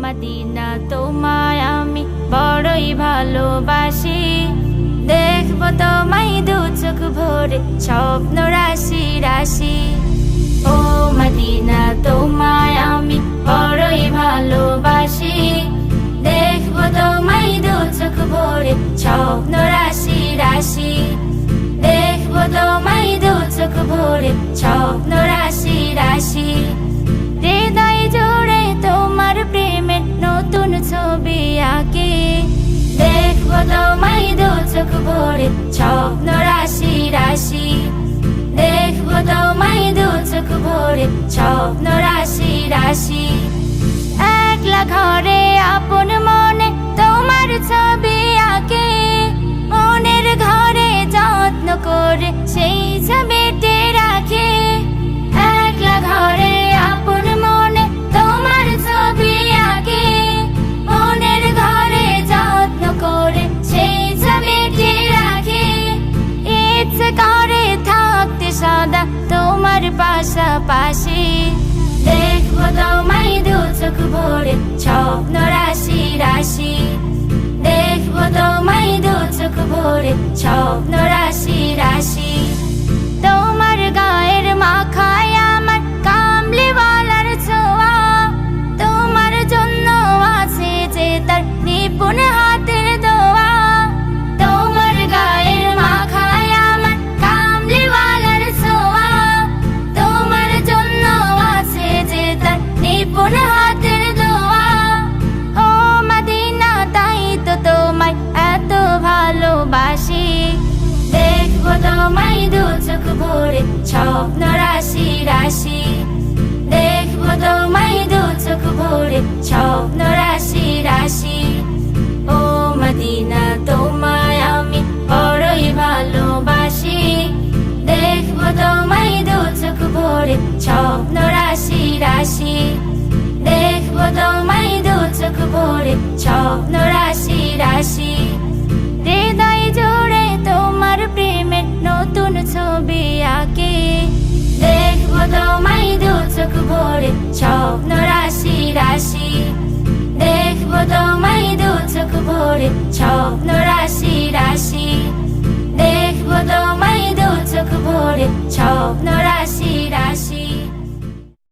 Medina তোমায় আমি বড়ই ভালোবাসি, দেখবো তোমায় দু চোখ ভরে স্বপ্ন রাশি রাশি। ও মদিনা তোমায় আমি বড়ই ভালোবাসি, দেখবো তোমায় দু চোখ ভরে স্বপ্ন রাশি রাশি। দেখবো তোমায় দু চোখ ভরে স্বপ্ন রাশি রাশি। হৃদয় জুড়ে তোমার প্রেমের নতুন ছবি আঁকি, দেখবো তোমায় দু চোখ ভরে স্বপ্ন রাশি রাশি। দেখবো তোমায় দু চোখ ভরে স্বপ্ন রাশি রাশি। একলা ঘরে আপন মনে তোমার ছবি আঁকি, মনের ঘরে যত্ন করে সেই ছবিটি রাখি। একলা ঘরে আপন মনে তোমার ছবি আঁকি, মনের ঘরে যত্ন করে সেই ছবিটি রাখি। ইচ্ছে করে থাকতে সদা তোমার পাশাপাশি, দেখবো তোমায় দু চোখ ভরে স্বপ্ন রাশি রাশি। দেখবো তোমায় দু চোখ ভরে স্বপ্ন রাশি রাশি। তোমার গায়ের মাখায় আমার কামলিওয়ালার ছোঁয়া, তোমার জন্য আছে যে তার নিপুণ হাতের দোয়া। তোমার গায়ের মাখায় আমার কামলিওয়ালার ছোঁয়া, তোমার জন্য আছে যে তার নিপুণ হাতের দোয়া। ও মদিনা তাই তো তোমায় এত ভালোবাসি, দেখবো তোমায় দু চোখ ভরে স্বপ্ন রাশি রাশি। দেখবো তোমায় দু চোখ ভরে স্বপ্ন রাশি রাশি। ও মদিনা তোমায় আমি বড়ই ভালোবাসি, দেখবো তোমায় দু চোখ ভরে স্বপ্ন রাশি রাশি। দেখবো তোমায় দু চোখ ভরে স্বপ্ন রাশি রাশি। হৃদয় জুড়ে তোমার প্রেমের নতুন ছবি আঁকি, দেখবো তোমায় দু চোখ ভরে স্বপ্ন রাশি রাশি। দেখবো তোমায় দু চোখ ভরে স্বপ্ন রাশি রাশি। দেখবো তোমায় দু চোখ ভরে স্বপ্ন রাশি রাশি।